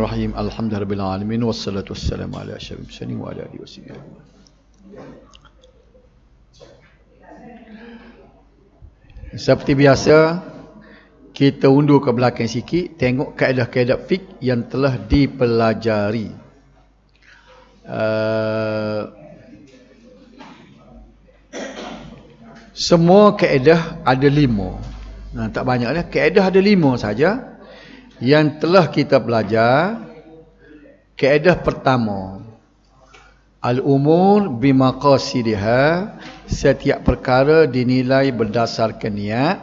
Bismillahirrahmanirrahim. Alhamdulillahirabbil alamin wassalatu wassalamu ala asyrafil mursalin wa ala alihi wasallam. Seperti biasa, kita undur ke belakang sikit, tengok kaedah-kaedah fiqh yang telah dipelajari. Semua kaedah ada 5. Tak banyak dah. Kaedah ada 5 saja yang telah kita belajar. Kaedah pertama, al-umur bimaqasidiha, setiap perkara dinilai berdasarkan niat.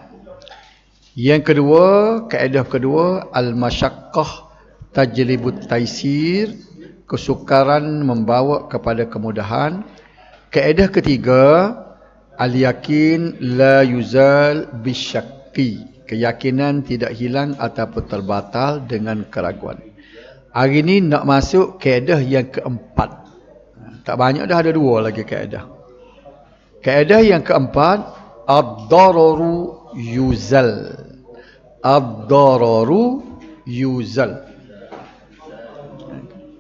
Yang kedua, kaedah kedua, al-masyaqqah tajlibut taisir, kesukaran membawa kepada kemudahan. Kaedah ketiga, al-yakin la yuzal bisyakki, keyakinan tidak hilang ataupun terbatal dengan keraguan. Hari ini nak masuk kaedah yang keempat. Tak banyak dah, ada 2 lagi kaedah. Kaedah yang keempat, ad-dararu yuzal. Ad-dararu yuzal,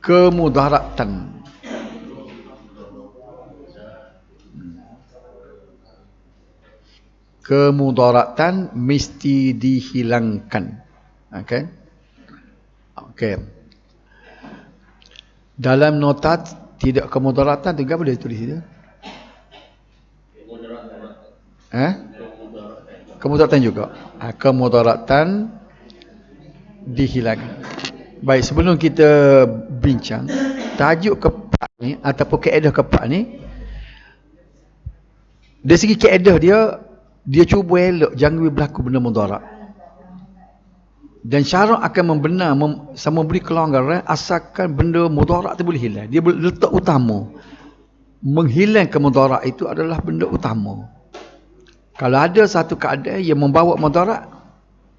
kemudaratan. Kemudaratan mesti dihilangkan. Okey. Okey. Dalam nota tidak kemudaratan tu apa dia tulis itu? Kemudaratan juga. Kemudaratan dihilangkan. Baik, sebelum kita bincang tajuk keempat ni ataupun kaedah keempat ni, dari segi kaedah dia cuba elok jangan berlaku benda mudarat. Dan syarak akan membenar sama beri kelonggaran asalkan benda mudarat tu boleh hilang. Dia letak utama. Menghilangkan mudarat itu adalah benda utama. Kalau ada satu keadaan yang membawa mudarat,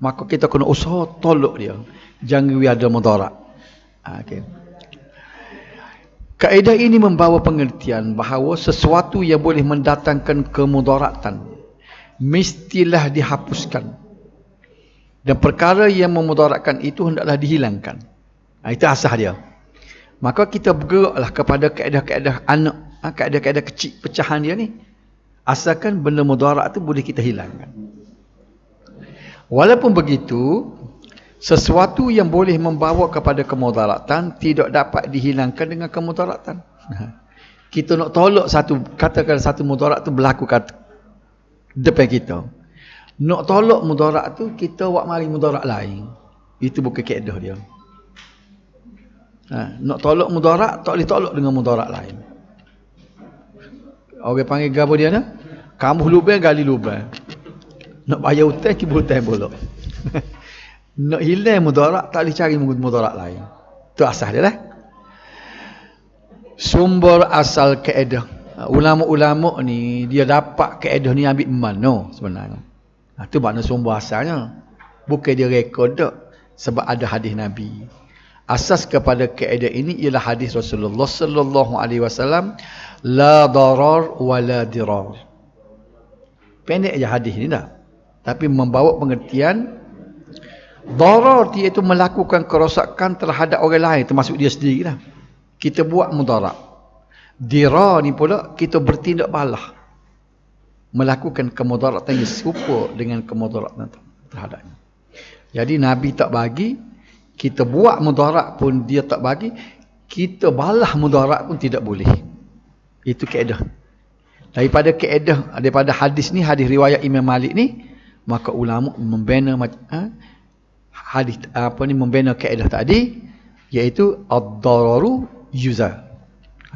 maka kita kena usaha tolak dia. Jangan ada mudarat. Okey. Kaedah ini membawa pengertian bahawa sesuatu yang boleh mendatangkan kemudaratan mestilah dihapuskan, dan perkara yang memudaratkan itu hendaklah dihilangkan. Itu asas dia. Maka kita bergeraklah kepada kaedah-kaedah anak, kaedah-kaedah kecil pecahan dia ni, asalkan benda mudarat itu boleh kita hilangkan. Walaupun begitu, sesuatu yang boleh membawa kepada kemudaratan tidak dapat dihilangkan dengan kemudaratan. Kita nak tolak katakan satu mudarat tu berlaku depan kita. Nak tolak mudarat tu, kita buat mari mudarat lain. Itu bukan kaedah dia. Nak tolak mudarat, tak boleh tolak dengan mudarat lain. Orang panggil apa dia ni? Kamu lubang, gali lubang. Nak bayar hutang, kibul hutang bolok. Nak hilang mudarat, tak boleh cari mudarat lain. Itu asal dia lah. Sumber asal kaedah. Ulama-ulama ni, dia dapat kaedah ni ambil mana sebenarnya. Itu makna sumber asalnya. Bukan dia rekod tak. Sebab ada hadis Nabi. Asas kepada kaedah ini ialah hadis Rasulullah sallallahu alaihi wasallam, la darar wa la dirar. Pendek je hadis ni dah. Tapi membawa pengertian darar, iaitu melakukan kerosakan terhadap orang lain, termasuk dia sendiri lah. Kita buat mudarat. Dirar ni pula kita bertindak balah, melakukan kemudaratan yang serupa dengan kemudaratan terhadapnya. Jadi Nabi tak bagi, kita buat mudarat pun dia tak bagi, kita balah mudarat pun tidak boleh. Itu kaedah. Daripada hadis ni, hadis riwayat Imam Malik ni, maka ulama membina hadis membina kaedah tadi, iaitu ad-dararu yuzal.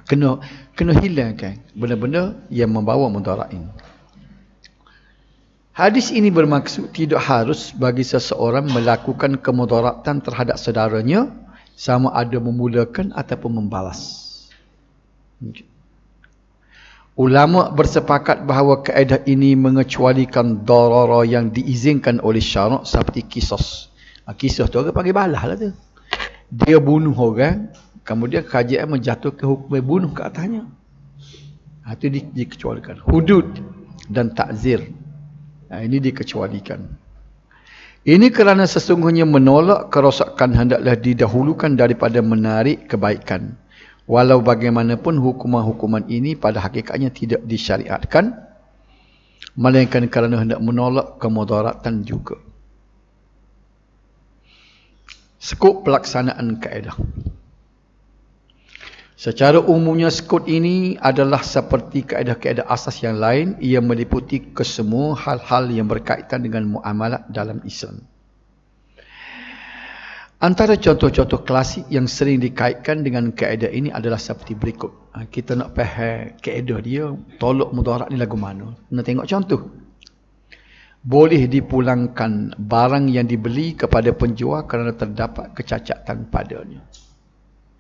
Kena hilangkan benda-benda yang membawa mudarat ini. Hadis ini bermaksud tidak harus bagi seseorang melakukan kemudaratan terhadap saudaranya, sama ada memulakan ataupun membalas. Ulama bersepakat bahawa kaedah ini mengecualikan darara yang diizinkan oleh syarak seperti kisos. Kisos tu orang panggil balas lah tu. Dia bunuh orang, kemudian kerajaan menjatuhkan hukuman bunuh ke atasnya. Itu dikecualikan. Hudud dan takzir, ini dikecualikan. Ini kerana sesungguhnya menolak kerosakan hendaklah didahulukan daripada menarik kebaikan. Walau bagaimanapun hukuman-hukuman ini pada hakikatnya tidak disyariatkan, melainkan kerana hendak menolak kemudaratan juga. Skop pelaksanaan kaedah. Secara umumnya skop ini adalah seperti kaedah-kaedah asas yang lain. Ia meliputi kesemua hal-hal yang berkaitan dengan muamalat dalam Islam. Antara contoh-contoh klasik yang sering dikaitkan dengan kaedah ini adalah seperti berikut. Kita nak faham kaedah dia, tolak mudarat ni lagu mana. Nak tengok contoh. Boleh dipulangkan barang yang dibeli kepada penjual kerana terdapat kecacatan padanya.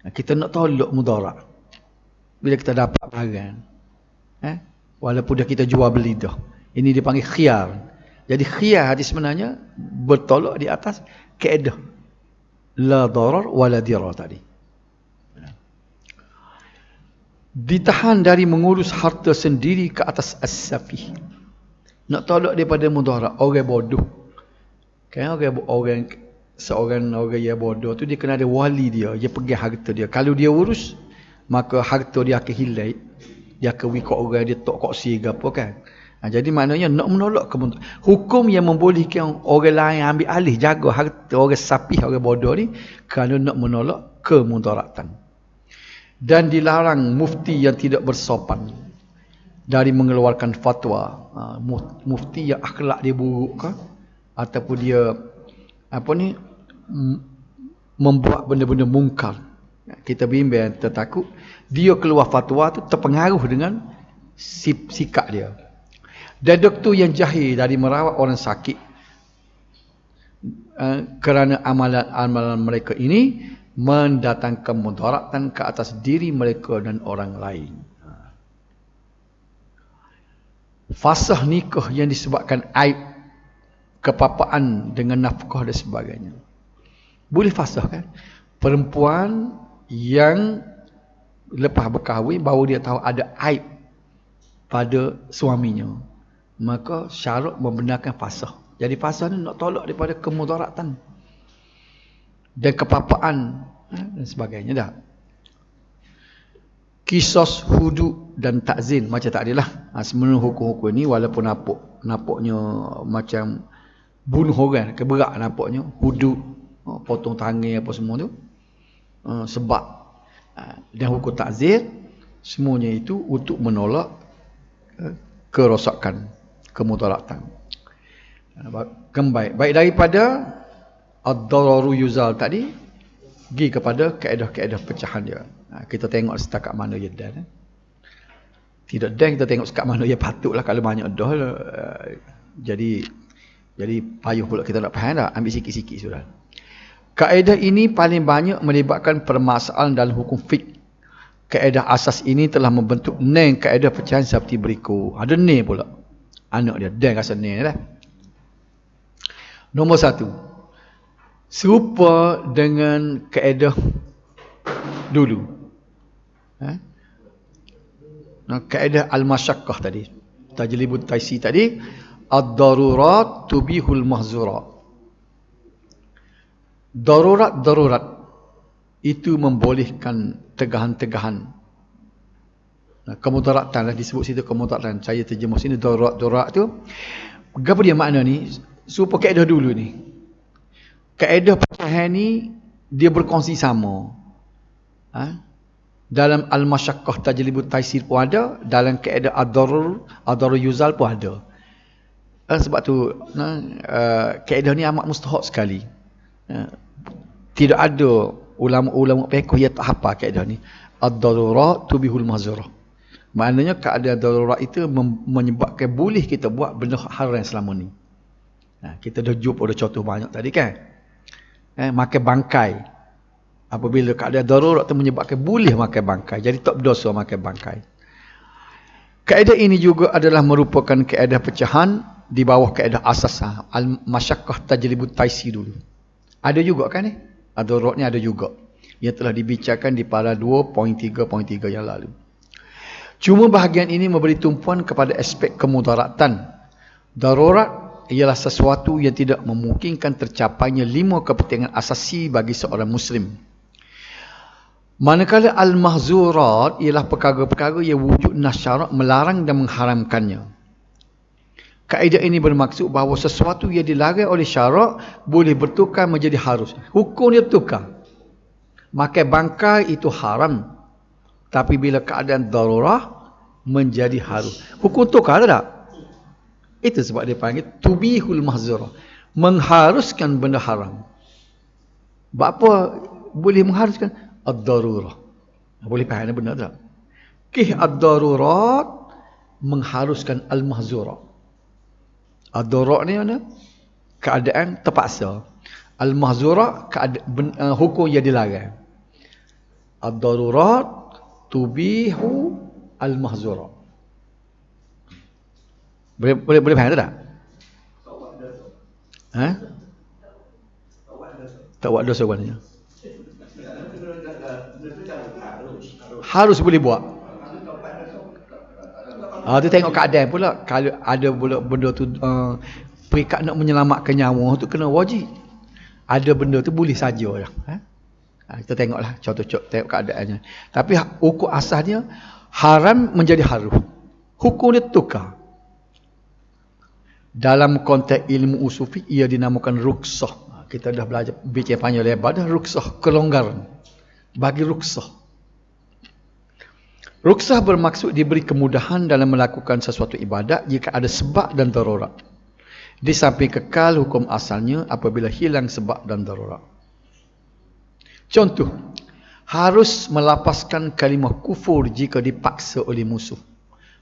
Kita nak tolak mudarat bila kita dapat barang, walaupun dah kita jual beli dah. Ini dipanggil khiyar. Jadi khiyar hadis sebenarnya bertolak di atas kaedah la darar wala dirar tadi. Ditahan dari mengurus harta sendiri ke atas as-safih. Nak tolak daripada mudarat orang bodoh. Kan orang yang bodoh tu dia kena ada wali dia pegang harta dia. Kalau dia urus, maka harta dia akan hilang. Dia akan wikok orang, dia tok koksi ke apa kan. Jadi maknanya nak menolak kemudaratan. Hukum yang membolehkan orang lain ambil alih jaga harta orang sapih, orang bodoh ni kerana nak menolak kemudaratan. Dan dilarang mufti yang tidak bersopan dari mengeluarkan fatwa. Mufti yang akhlak dia buruk ke, ataupun dia membuat benda-benda mungkar. Kita bimbang tertakut dia keluar fatwa tu terpengaruh dengan sikap dia. Dan doktor yang jahil dari merawat orang sakit kerana amalan-amalan mereka ini mendatangkan mudaratan ke atas diri mereka dan orang lain. Fasah nikah yang disebabkan aib, kepapaan dengan nafkah dan sebagainya. Boleh fasah kan? Perempuan yang lepas berkahwin baru dia tahu ada aib pada suaminya, maka syarat membenarkan fasah. Jadi fasah ni nak tolak daripada kemudaratan dan kepapaan dan sebagainya dah. Kisos, hudud dan takzin macam tak adalah. Sebenarnya hukum-hukum ni walaupun nampaknya macam bunuh orang, keberat nampaknya, hudud, potong tangan apa semua tu, sebab dan hukum takzir, semuanya itu untuk menolak kerosakan, kemudaratan. Baik daripada ad-dararu yuzal tadi pergi kepada kaedah-kaedah pecahan dia. Kita tengok setakat mana dia dan. Tidak dan kita tengok setakat mana dia patutlah. Kalau banyak dah jadi payuh pula kita nak faham dah. Ambil sikit-sikit sudah. Kaedah ini paling banyak melibatkan permasalahan dalam hukum fiqh. Kaedah asas ini telah membentuk neng kaedah pecahan seperti berikut. Ada neng pula. Anak dia dan rasa neng dah. Nombor 1. Serupa dengan kaedah dulu. Kaedah al-masyaqqah tadi. Tajlibut taisi tadi. Ad-darurat tubihul mahzurat. Darurat itu membolehkan tegahan-tegahan. Kemudaratan lah disebut situ kemudaratan. Saya terjemah sini darurat tu. Apa dia makna ni? Serupa kaedah dulu ni. Kaedah pecahan ni dia berkongsi sama. Dalam al-masyaqqah tajlibut taisir pun ada, dalam kaedah ad-darur yuzal pun ada. Sebab tu kaedah ni amat mustahak sekali. Tidak ada ulama-ulama fiqh yang tak hafal kaedah ni. Ad-darurat tubihul mahzurah. Maknanya keadaan darurat itu menyebabkan boleh kita buat benda haram selama ni. Kita dah jumpa ada contoh banyak tadi kan. Makan bangkai. Apabila keadaan darurat itu menyebabkan boleh makan bangkai. Jadi tak berdosa makan bangkai. Kaedah ini juga adalah merupakan kaedah pecahan di bawah kaedah asas al-masyaqqah tajlibut taisi dulu. Ada juga kan ni? Daruratnya ada juga. Yang telah dibicarakan di pada 2.3.3 yang lalu. Cuma bahagian ini memberi tumpuan kepada aspek kemudaratan. Darurat ialah sesuatu yang tidak memungkinkan tercapainya 5 kepentingan asasi bagi seorang Muslim. Manakala al-mahzurat ialah perkara-perkara yang wujud nas syarak melarang dan mengharamkannya. Kaedah ini bermaksud bahawa sesuatu yang dilarang oleh syarak boleh bertukar menjadi harus. Hukum dia tukar. Makan bangkai itu haram. Tapi bila keadaan darurah menjadi harus. Hukum tukar tak? Itu sebab dia panggil tubihul mahzurah. Mengharuskan benda haram. Apa boleh mengharuskan? Ad-darurah. Boleh faham benar tak? Ad-darurat mengharuskan al-mahzurah. Ad-darurat ni mana? Keadaan terpaksa. Al-mahzurah hukum yang dilarang. Ad-darurat tubihu al-mahzurah. Boleh faham tak? Ha? Tak buat dosa maknanya. Harus boleh buat. Tu tengok keadaan pula. Kalau ada pula benda tu perikat nak menyelamatkan nyawa tu kena wajib. Ada benda tu boleh saja lah. Kita tengoklah contoh tengok keadaannya. Tapi hukum asalnya haram menjadi harus. Hukum dia tukar. Dalam konteks ilmu usul fiqh ia dinamakan ruksah. Kita dah belajar bincang panjang lebar dah ruksah, kelonggaran. Bagi ruksah. Ruksah bermaksud diberi kemudahan dalam melakukan sesuatu ibadat jika ada sebab dan darurat. Di samping kekal hukum asalnya apabila hilang sebab dan darurat. Contoh, harus melapaskan kalimah kufur jika dipaksa oleh musuh,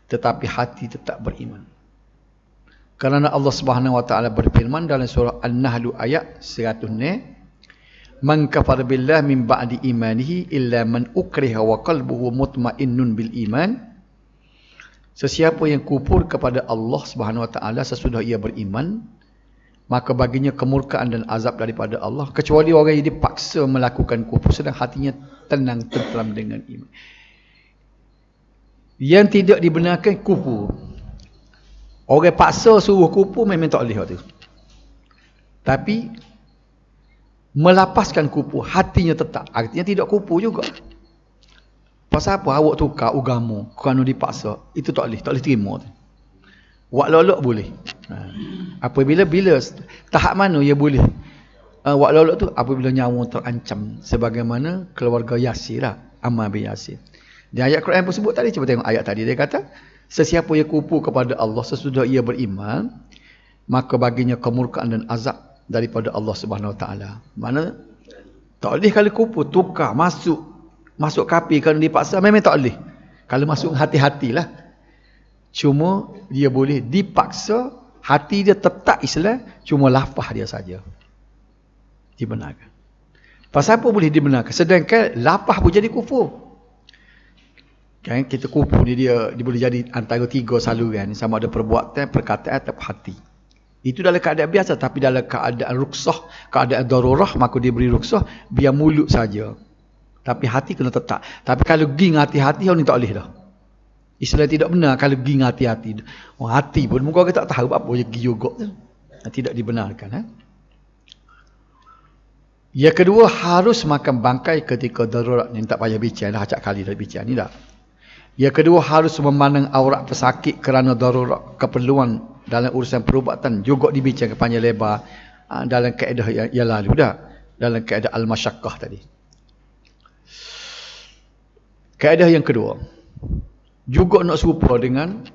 tetapi hati tetap beriman. Kerana Allah Subhanahu wa taala berfirman dalam surah An-Nahl ayat 100, "Man kafara billah min ba'di imanihi illa man ukriha wa qalbuhu mutmainnun bil iman." Sesiapa yang kufur kepada Allah Subhanahu wa taala sesudah ia beriman, maka baginya kemurkaan dan azab daripada Allah, kecuali orang yang dipaksa melakukan kufur sedang hatinya tenang tentram dengan iman. Yang tidak dibenarkan kufur. Orang paksa suruh kufur memang tak boleh tu. Tapi melapaskan kufur, hatinya tetap. Artinya tidak kufur juga. Pasal apa awak tukar agama kerana dipaksa? Itu tak boleh terima tu. Wak lolok boleh. Apabila tahap mana ia boleh? Wak lolok tu apabila nyawa terancam, sebagaimana keluarga Yasir lah, Ammar bin Yasir. Di ayat Quran pun sebut tadi, cuba tengok ayat tadi, dia kata sesiapa yang kufur kepada Allah sesudah ia beriman, maka baginya kemurkaan dan azab daripada Allah Subhanahu wa taala. Mana tak boleh kalau kufur tukar masuk kafir kerana dipaksa, memang tak boleh. Kalau masuk hati-hatilah. Cuma dia boleh dipaksa, hati dia tetap Islam, cuma lafaz dia saja dibenarkan. Pasal apa boleh dibenarkan? Sedangkan lafaz pun jadi kufur. Kan kita kufur ni dia boleh jadi antara 3 saluran, sama ada perbuatan, perkataan atau hati. Itu dalam keadaan biasa, tapi dalam keadaan ruksah, keadaan darurah, maka dia beri ruksah biar mulut saja. Tapi hati kena tetap. Tapi kalau pergi dengan hati-hati, orang ni tak boleh dah. Islam tidak benar kalau pergi dengan hati-hati. Hati pun muka orang tak tahu apa dia pergi juga. Tidak dibenarkan. Yang kedua, harus makan bangkai ketika darurat. Ni tak payah bincang dah, acak kali dah bincang ni dah. Yang kedua, harus memandang aurat pesakit kerana darurat keperluan dalam urusan perubatan. Juga dibincang panjang lebar dalam kaedah yang lalu dah. Dalam kaedah al-masyaqqah tadi. Kaedah yang kedua juga nak serupa dengan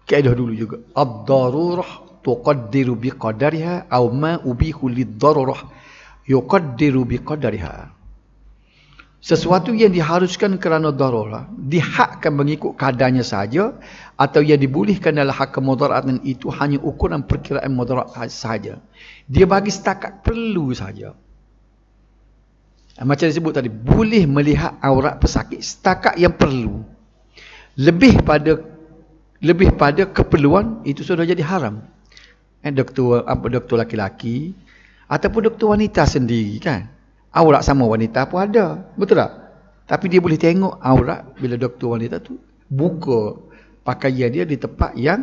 kaedah dulu juga. Ad-darurah tuqaddiru biqadariha aw ma ubihu lid-darurah yuqaddiru biqadariha. Sesuatu yang diharuskan kerana darurah dihakkan mengikut kadarnya saja, atau yang dibolehkan dalam hak kemudaratan itu hanya ukuran perkiraan mudarat saja. Dia bagi setakat perlu saja. Macam disebut tadi, boleh melihat aurat pesakit setakat yang perlu. Lebih pada keperluan, itu sudah jadi haram. Doktor laki-laki ataupun doktor wanita sendiri kan. Aurat sama wanita pun ada, betul tak? Tapi dia boleh tengok aurat bila doktor wanita tu buka pakaian dia di tempat yang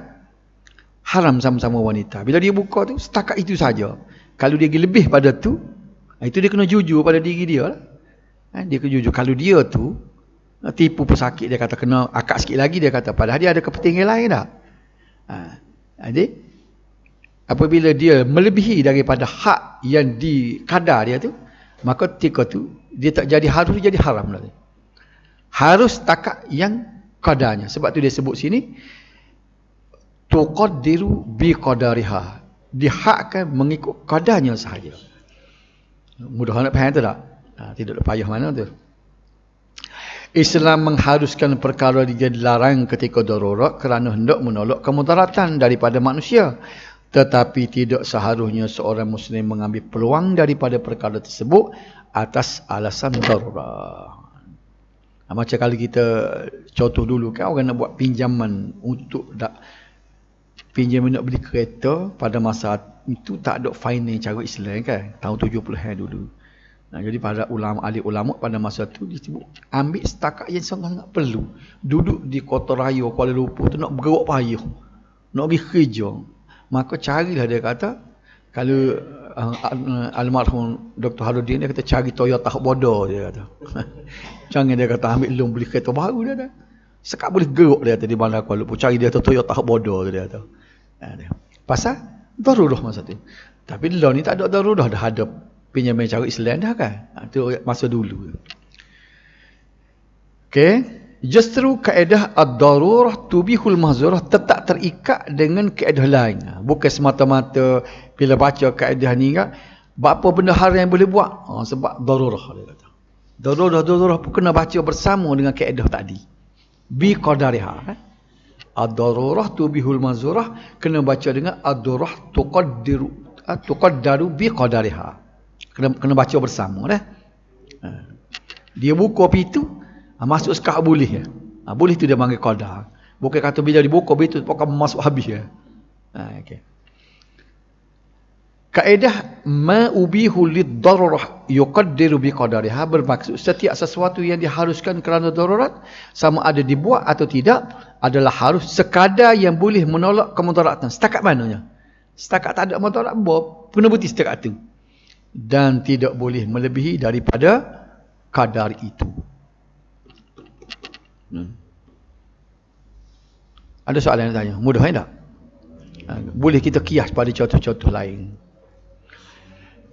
haram sama-sama wanita. Bila dia buka tu setakat itu saja. Kalau dia lebih pada tu, itu dia kena jujur pada diri dia lah. Dia kena jujur. Kalau dia tu tipu pesakit, dia kata kena akak sikit lagi, dia kata padahal dia ada kepentingan lain dah. Jadi apabila dia melebihi daripada hak yang dikadar dia tu, maka ketika tu dia tak jadi harus, jadi haram dah. Harus setakat yang kadarnya. Sebab tu dia sebut sini tuqaddiru biqadariha, dihakkan mengikut kadarnya sahaja. Mudah nak faham tu tak? Tidak ada payah mana tu. Islam mengharuskan perkara dia dilarang ketika darurat kerana hendak menolak kemudaratan daripada manusia. Tetapi tidak seharusnya seorang Muslim mengambil peluang daripada perkara tersebut atas alasan darurat. Macam kalau kita contoh dulu kan, orang nak buat pinjaman untuk pinjaman nak beli kereta pada masa itu tak ada finance cara Islam kan, tahun 70-an dulu. Jadi para ahli ulama pada masa itu disebut ambil setakat yang sangat-sangat perlu. Duduk di kota raya Kuala Lumpur tu nak bergerak payah, nak pergi kerja, maka carilah, dia kata kalau almarhum Dr. Harudin, dia kata cari Toyota bodoh, dia kata. Jangan dia kata ambil loan beli kereta baru, dia kata. Sekat boleh geruk, dia kata, di bandar Kuala Lumpur. Cari dia Toyota bodoh, dia kata. Pasal darurat masa tu. Tapi loan ni tak ada darurat, dah ada pinjaman cara Islam dah kan. Itu masa dulu. Okey. Justru kaedah ad-darurah tubihul mahzurah tetap terikat dengan kaedah lain. Bukan semata-mata bila baca kaedah ni kan, apa benda haram yang boleh buat? Sebab darurah, dia kata. Darurah pun kena baca bersama dengan kaedah tadi. Bi qadariha. Ad-darurah tubihul mahzurah kena baca dengan ad-darurah tuqaddaru bi qadariha. Kena baca bersama dah. Dia buka pintu, masuk sekak boleh ya. Boleh tu dia panggil qadar. Bukan kata bila dibuka pintu pokok masuk habis ya. Okey. Kaedah ma ubihu lid-darurah yuqaddiru biqadariha bermaksud setiap sesuatu yang diharuskan kerana darurat, sama ada dibuat atau tidak, adalah harus sekadar yang boleh menolak kemudaratan. Setakat mananya? Setakat tak ada mudarat, kena berhenti setakat itu. Dan tidak boleh melebihi daripada kadar itu. Ada soalan yang tanya? Mudah tak? Boleh kita kias pada contoh-contoh lain.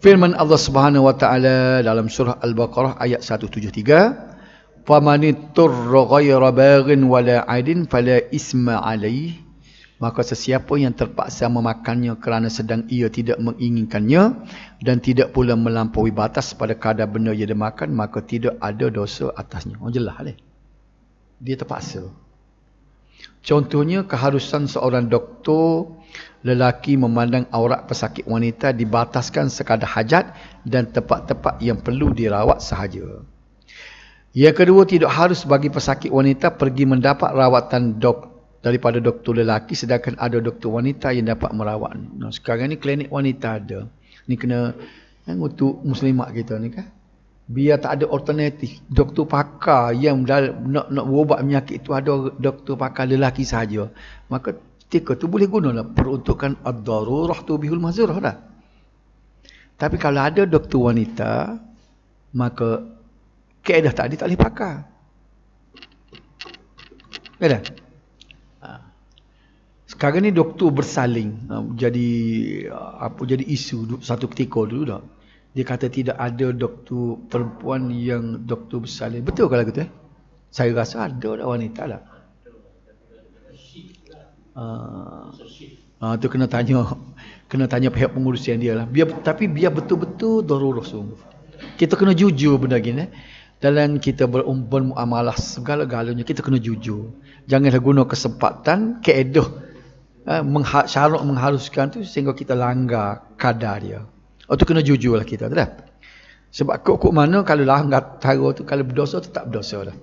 Firman Allah Subhanahu wa taala dalam surah Al-Baqarah ayat 173, "Famanitturra ghayra baghin wala 'adin fala isma 'alaihi." Maka sesiapa yang terpaksa memakannya kerana sedang ia tidak menginginkannya dan tidak pula melampaui batas pada kadar benda yang dia makan, maka tidak ada dosa atasnya. Jelas ni. Dia terpaksa. Contohnya keharusan seorang doktor lelaki memandang aurat pesakit wanita dibataskan sekadar hajat dan tempat-tempat yang perlu dirawat sahaja. Yang kedua, tidak harus bagi pesakit wanita pergi mendapat rawatan daripada doktor lelaki, sedangkan ada doktor wanita yang dapat merawat. Sekarang ni klinik wanita ada. Ni kena untuk muslimat kita ni kan. Biar tak ada alternatif. Doktor pakar yang nak berubat penyakit itu ada doktor pakar lelaki sahaja. Maka ketika tu boleh gunalah peruntukan ad-darurah tubihul mahzurah dah. Tapi kalau ada doktor wanita, maka kaedah tadi tak boleh pakar. Kan? Sekarang ni doktor bersaling, jadi isu satu ketika dulu dah. Dia kata tidak ada doktor perempuan yang doktor bersalin. Betul kalau gitu Saya rasa ada dah wanita lah. Tu kena tanya pihak pengurusian dia lah. Tapi biar betul-betul darurat sungguh. Kita kena jujur benda gini. Dalam kita bermuamalah segala-galanya kita kena jujur. Janganlah guna kesempatan kaedah syarat mengharuskan tu sehingga kita langgar kadar dia. Tu kena jujurlah kita tu dah. Sebab kok mana kalau langgar cara tu, kalau berdosa tu tak berdosa dah.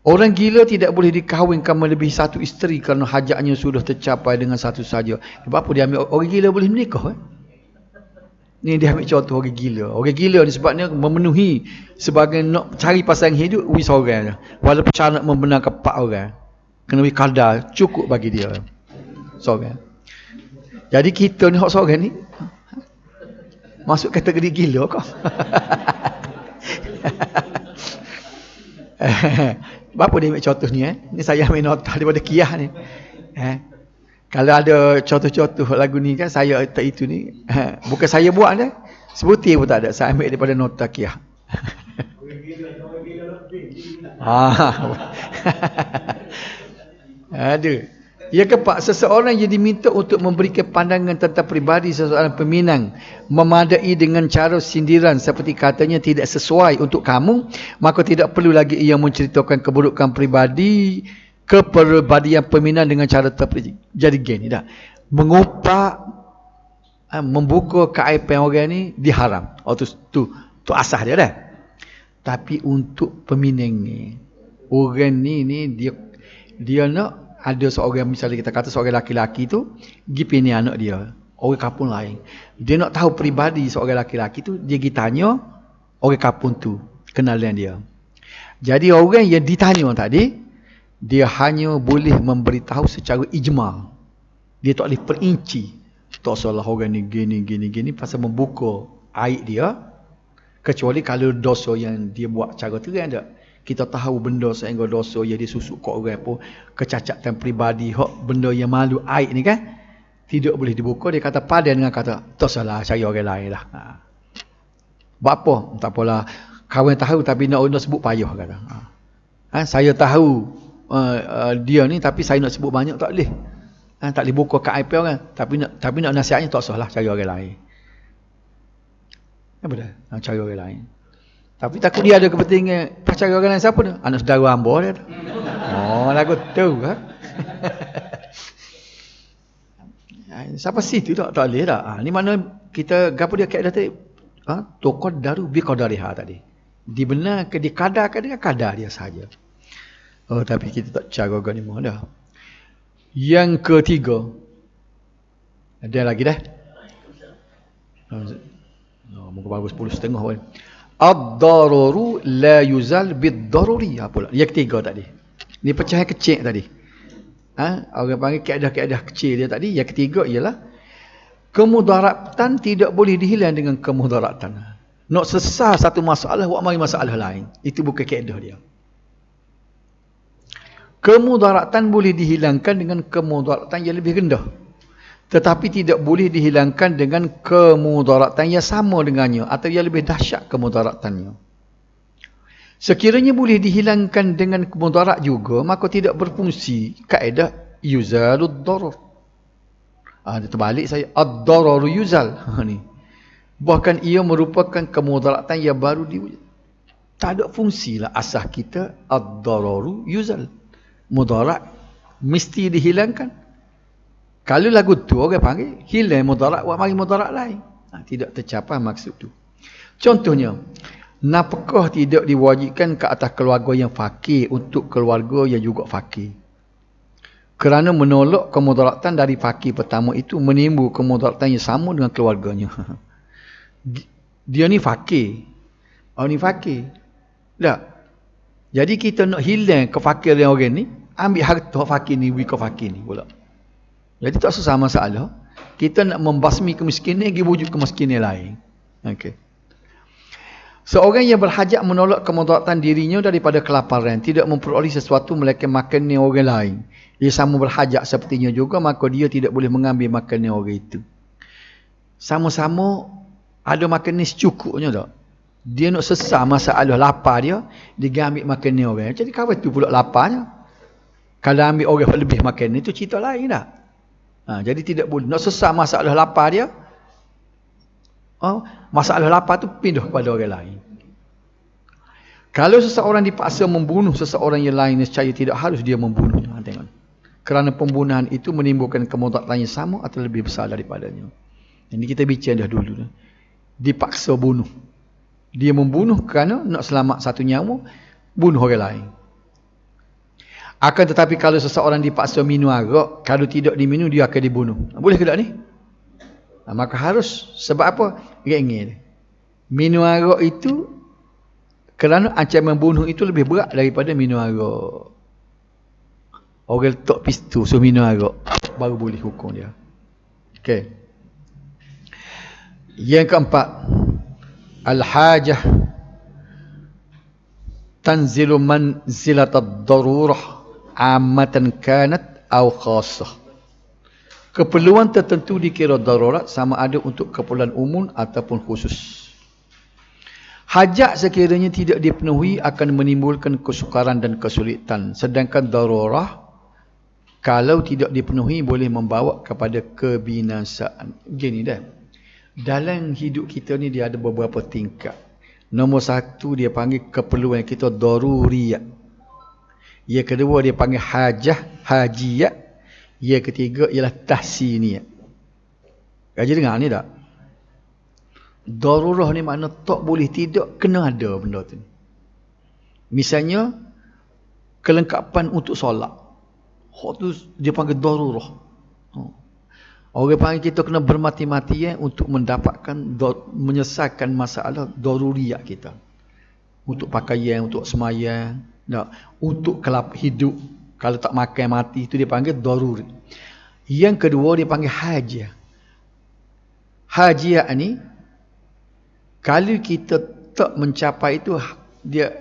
Orang gila tidak boleh dikahwinkan melebihi satu isteri kerana hajatnya sudah tercapai dengan satu saja. Sebab apa dia ambil orang gila boleh menikah? Ni dia ambil contoh orang gila. Orang gila ni sebabnya memenuhi sebagai nak cari pasangan hidup wis seorang je. Walaupun cara nak membenarkan 4 orang. Kena beri kadar cukup bagi dia. Seorang. Jadi kita ni hak seorang ni masuk kategori gila kau. Berapa dia ambil contoh ni Ni saya ambil nota daripada Kiyah ni. Kalau ada contoh-contoh lagu ni kan saya tak itu ni. Bukan saya buat dah. Sebutir pun tak ada. Saya ambil daripada nota Kiyah. Ada. Ya kepak seseorang yang diminta untuk memberikan pandangan tentang peribadi seseorang peminang memadai dengan cara sindiran seperti katanya tidak sesuai untuk kamu, maka tidak perlu lagi ia menceritakan keburukan peribadi kepribadian peminang dengan cara terperinci. Jadi gini dah. Mengupak membuka keaiban orang ni diharam. Tu asas dia dah. Tapi untuk peminang ni, orang ni dia nak ada seorang, misalnya kita kata seorang laki-laki tu pergi pini anak dia, orang kampung lain. Dia nak tahu peribadi seorang laki-laki tu, dia pergi tanya orang kampung tu, kenalan dia. Jadi orang yang ditanya tadi, dia hanya boleh memberitahu secara ijmal. Dia tak boleh perinci. Tak salah orang ni gini pasal membuka aib dia. Kecuali kalau dosa yang dia buat cara terang tak. Kita tahu benda sehingga dosa yang disusuk kat orang pun, kecacatan peribadi, hak benda yang malu, aib ni kan, tidak boleh dibuka. Dia kata padan dengan kata, tak salah, cari orang lain lah. Buat apa? Tak apalah. Kawan tahu tapi nak sebut payah kata. Saya tahu dia ni tapi saya nak sebut banyak tak boleh. Tak boleh buka keaiban orang. Tapi nak nasihatnya tak salah, cari orang lain. Apa dah? Cari orang lain. Tapi takut dia ada kepentingan pacar orang lain siapa tu? Anak saudara hamba dia tu. Oh, lagu tu Siapa situ tak boleh tak. Ni mana kita gapo dia kaedah tadi? Tuqaddaru bi qadariha tadi. Dibenarkan dikadarkan dengan kadar dia saja. Oh, tapi kita tak cara orang ni dah. Yang ketiga. Ada lagi dah? Muka bagus 10.30 pun. Ad-dararu la yuzal bid-daruri. Apa pula? Yang ketiga tadi. Ni pecahan kecil tadi. Orang panggil kaedah-kaedah kecil dia tadi. Yang ketiga ialah kemudaratan tidak boleh dihilang dengan kemudaratan. Nak sesah satu masalah, buat mari masalah lain. Itu bukan kaedah dia. Kemudaratan boleh dihilangkan dengan kemudaratan yang lebih rendah. Tetapi tidak boleh dihilangkan dengan kemudaratan yang sama dengannya atau yang lebih dahsyat kemudaratannya. Sekiranya boleh dihilangkan dengan kemudarat juga, maka tidak berfungsi kaedah yuzalud darar. Dia terbalik saya, ad-dararu yuzal. Ni. Bahkan ia merupakan kemudaratan yang baru diwujud. Tak ada fungsilah asas kita ad-dararu yuzal. Mudarat mesti dihilangkan. Kalau lagu tu orang panggil hilang mudarat, buat mari mudarat lain. Tidak tercapai maksud tu. Contohnya, nafkah tidak diwajibkan ke atas keluarga yang fakir untuk keluarga yang juga fakir. Kerana menolak kemudaratan dari fakir pertama itu menimbul kemudaratan yang sama dengan keluarganya. Dia ni fakir. Orang ni fakir. Tak. Jadi kita nak hilang kefakiran orang ni, ambil harta fakir ni, beri ke fakir ni pula. Jadi tak susah masalah. Kita nak membasmi kemiskinan, pergi wujud kemiskinan lain. Okey. Seorang yang berhajat menolak kemudaratan dirinya daripada kelaparan, tidak memperoleh sesuatu melainkan makanan orang lain. Dia sama berhajat sepertinya juga, maka dia tidak boleh mengambil makanan orang itu. Sama-sama ada makanan secukupnya tak? Dia nak sesah masalah lapar dia ambil makanan orang. Jadi kawan tu pula laparnya. Kalau ambil orang lebih makanan itu cerita lain dah. Jadi tidak boleh. Nak sesah masalah lapar dia, masalah lapar tu pindah kepada orang lain. Kalau seseorang dipaksa membunuh seseorang yang lain, nescaya tidak harus dia membunuhnya. Tengok. Kerana pembunuhan itu menimbulkan kemudaratan yang sama atau lebih besar daripadanya. Ini kita bincang dah dulu. Dipaksa bunuh. Dia membunuh kerana nak selamat satu nyawa, bunuh orang lain. Akan tetapi kalau seseorang dipaksa minum arak, kalau tidak diminum dia akan dibunuh. Boleh ke tak ni? Maka harus. Sebab apa? Rengil. Minum arak itu kerana ancaman bunuh itu lebih berat daripada minum arak. Orang letak pistu suruh minum arak, baru boleh hukum dia. Okey. Yang keempat, al-hajah tanzilu manzilat ad-darurah ammatan kanat aw khassah. Keperluan tertentu dikira darurat sama ada untuk keperluan umum ataupun khusus. Hajat sekiranya tidak dipenuhi akan menimbulkan kesukaran dan kesulitan. Sedangkan darurah kalau tidak dipenuhi boleh membawa kepada kebinasaan. Gini dah. Dalam hidup kita ni dia ada beberapa tingkat. Nombor satu dia panggil keperluan kita daruriyat. Yang kedua dia panggil hajiyat. Yang ketiga ialah tahsiniyat. Kaji dengar ni tak? Darurah ni makna tak boleh tidak, kena ada benda tu. Misalnya, kelengkapan untuk solat. Hak tu dia panggil darurah. Orang panggil kita kena bermati-mati untuk mendapatkan, menyelesaikan masalah daruriyat kita. Untuk pakaian, untuk semayang, untuk kelap hidup. Kalau tak makan mati, itu dia panggil daruri. Yang kedua dia panggil hajiyah. Hajiyah ni, kalau kita tak mencapai itu, dia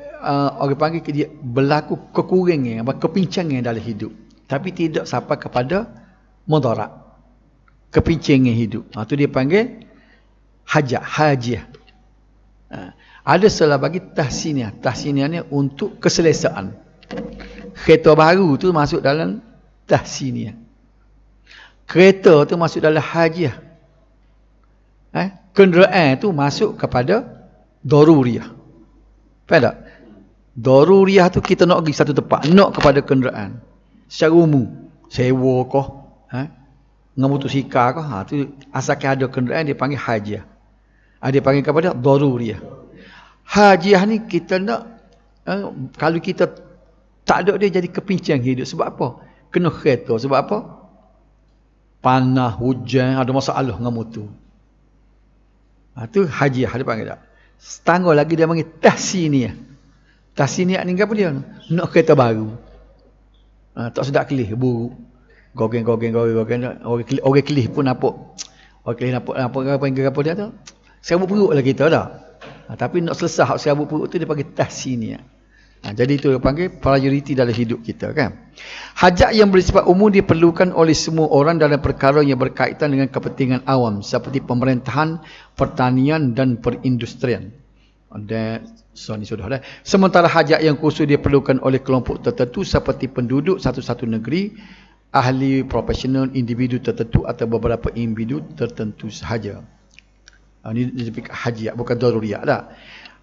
orang panggil dia berlaku kekurangan, kepincangan dalam hidup. Tapi tidak sampai kepada mudarat. Kepincangan hidup. Itu dia panggil hajiyah. Ada salah bagi tahsiniyah. Tahsiniyah ni untuk keselesaan. Kereta baru tu masuk dalam tahsiniyah. Kereta tu masuk dalam hajiyah. Kenderaan tu masuk kepada daruriyah. Faham tak? Daruriyah tu kita nak pergi satu tempat, nak kepada kenderaan. Secara umum, sewa kah, dengan motosikal kah, tu asalkan ada kenderaan dia panggil hajiyah. Dia panggil kepada daruriyah. Hajiyah ni kita nak, kalau kita tak ada dia jadi kepincang hidup. Sebab apa? Kena kereta. Sebab apa? Panas, hujan, ada masalah dengan motor. Itu hajiyah dia panggil tak. Setangga lagi dia panggil tahsiniyah. Tahsiniyah ni apa dia? Nak kereta baru. Tak sedap kelih, buruk. Gogeng. Orang kelih pun nampak. Orang kelih nampak apa dia tu? Serabut perut lah kita tak. Tapi nak selesai serabut perut tu dia panggil tahsiniyah. Jadi itu dia panggil prioriti dalam hidup kita kan. Hajat yang bersifat umum diperlukan oleh semua orang dalam perkara yang berkaitan dengan kepentingan awam seperti pemerintahan, pertanian dan perindustrian. Sementara hajat yang khusus diperlukan oleh kelompok tertentu seperti penduduk satu-satu negeri, ahli profesional, individu tertentu atau beberapa individu tertentu sahaja. Ini disebut hajat, bukan daruriyat dah.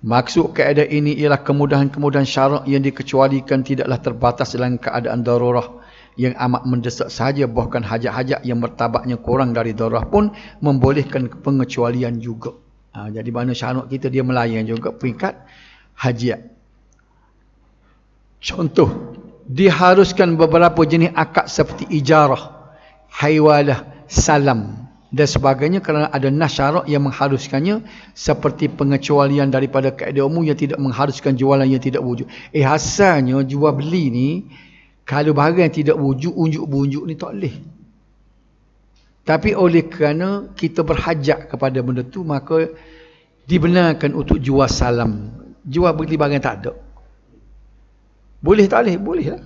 Maksud kaedah ini ialah kemudahan-kemudahan syarak yang dikecualikan tidaklah terbatas dalam keadaan darurah yang amat mendesak sahaja, bahkan hajat-hajat yang martabatnya kurang dari darurah pun membolehkan pengecualian juga. Jadi mana syarak kita dia melayan juga peringkat hajat. Contoh, diharuskan beberapa jenis akad seperti ijarah, haiwalah, salam dan sebagainya kerana ada nas syarak yang mengharuskannya, seperti pengecualian daripada kaedah umum yang tidak mengharuskan jualan yang tidak wujud. Asalnya jual beli ni kalau barang yang tidak wujud, unjuk-bunjuk ni tak boleh. Tapi oleh kerana kita berhajat kepada benda tu, maka dibenarkan untuk jual salam. Jual beli barang tak ada. Boleh tak boleh? Boleh lah.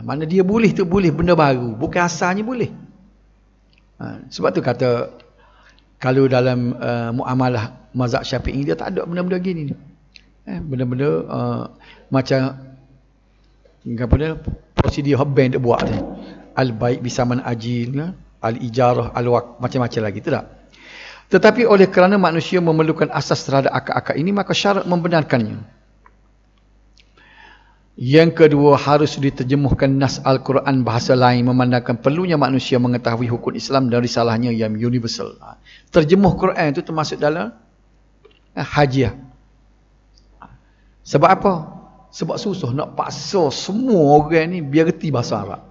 Mana dia boleh tu boleh benda baru. Bukan asalnya boleh. Sebab tu kata kalau dalam muamalah mazhab Syafi'i dia tak ada benda-benda gini ni. Benda-benda macam apa dia prosedur bank dia buat ni. Al-baik bisaman ajil, al-ijarah, al-waqf, macam-macam lagi tu tak. Tetapi oleh kerana manusia memerlukan asas terhadap akad-akad ini, maka syarat membenarkannya. Yang kedua, harus diterjemuhkan nas Al-Quran bahasa lain, memandangkan perlunya manusia mengetahui hukum Islam dan risalahnya yang universal. Terjemuh Quran itu termasuk dalam hajiyah. Sebab apa? Sebab susah nak paksa semua orang ni biar reti bahasa Arab.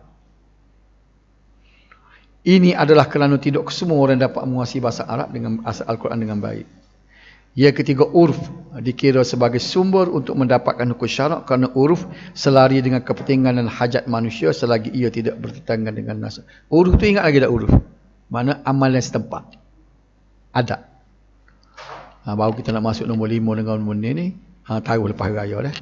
Ini adalah kerana tidak semua orang dapat menguasai bahasa Arab dengan asal Al-Quran dengan baik. Yang ketiga, urf dikira sebagai sumber untuk mendapatkan hukum syarak kerana urf selari dengan kepentingan dan hajat manusia selagi ia tidak bertentangan dengan nas. Urf tu ingat lagi tak urf? Mana amalan setempat. Adat. Baru kita nak masuk nombor 5 dengan nombor ni. Taruh lepas raya dah.